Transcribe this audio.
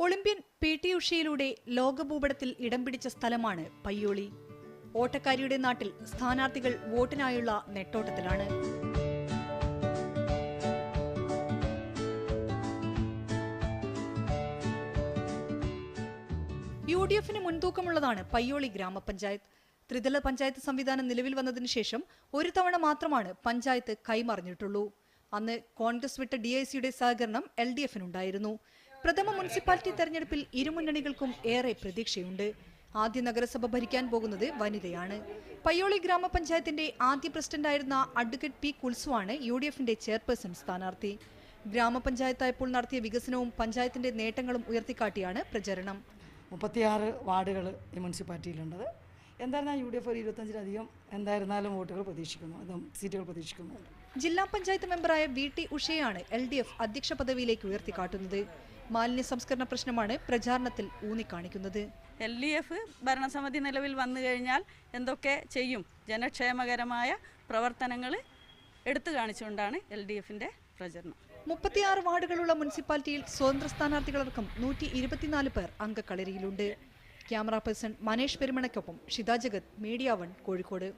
Olympian PT. ഉഷയിലൂടെ ലോകഭൂപടത്തിൽ ഇടം പിടിച്ച സ്ഥലമാണ് പയ്യോളി. ഓട്ടക്കാരിയുടെ നാട്ടിൽ സ്ഥാനാർത്ഥികൾ വോട്ടിനായുള്ള നെട്ടോട്ടത്തിലാണ്. യു.ഡി.എഫിന് മുൻതൂക്കമുള്ളതാണ് പയ്യോളി ഗ്രാമപഞ്ചായത്ത്. ത്രിതല പഞ്ചായത്ത് സംവിധാനം നിലവിൽ വന്നതിനു ശേഷം ഒരു തവണ മാത്രമാണ് പഞ്ചായത്ത് കൈമറിഞ്ഞിട്ടുള്ളൂ. അന്ന് കോൺഗ്രസ് വിട്ട DICയുടെ സഹകരണം LDFിനുണ്ടായിരുന്നു. പ്രഥമ മുനിസിപ്പാലിറ്റി തെരഞ്ഞെടുപ്പിൽ ഇരുമുന്നണികൾക്കും ഏറെ പ്രതീക്ഷയുണ്ട്. ആദ്യ നഗരസഭ ഭരിക്കാൻ പോകുന്നത് വനിതയാണ്. പയ്യോളി ഗ്രാമപഞ്ചായത്തിന്റെ ആദ്യ പ്രസിഡന്റായിരുന്ന അഡ്വക്കേറ്റ് P. കുൽസുവാണ് UDFന്റെ ചെയർപേഴ്സൺ സ്ഥാനാർത്ഥി. ഗ്രാമപഞ്ചായത്തായപ്പോൾ നടത്തിയ വികസനവും പഞ്ചായത്തിന്റെ നേട്ടങ്ങളും ഉയർത്തിക്കാട്ടിയാണ് പ്രചരണം. 36 വാർഡുകൾ ഈ മുനിസിപ്പാലിറ്റിയിലുള്ളത്. എന്തായിരുന്നാൽ UDF ഒരു 25-ലധികം എന്തായിരുന്നാലും വോട്ടുകൾ പ്രതീക്ഷിക്കുന്നു, സീറ്റുകൾ പ്രതീക്ഷിക്കുന്നുണ്ട്. ജില്ലാ പഞ്ചായത്ത് മെമ്പറായ VT ഉഷയാണ് LDF അധ്യക്ഷ പദവിയിലേക്ക് ഉയർത്തിക്കാട്ടുന്നത്. മാലിന്യ സംസ്കരണ പ്രശ്നമാണ് പ്രചാരണത്തിൽ ഊന്നിക്കാണിക്കുന്നത്. LDF ഭരണസമിതി നിലവിൽ വന്നു കഴിഞ്ഞാൽ എന്തൊക്കെ ചെയ്യും, ജനക്ഷേമകരമായ പ്രവർത്തനങ്ങൾ എടുത്തു കാണിച്ചുകൊണ്ടാണ് LDFന്റെ പ്രചരണം. 36 വാർഡുകളുള്ള മുനിസിപ്പാലിറ്റിയിൽ സ്വതന്ത്ര സ്ഥാനാർത്ഥികളടക്കം 124 പേർ അംഗക്കളരിയിലുണ്ട്. ക്യാമറ പേഴ്സൺ മനേഷ് പെരുമണയ്ക്കൊപ്പം ഷിത ജഗത്, മീഡിയ 1 കോഴിക്കോട്.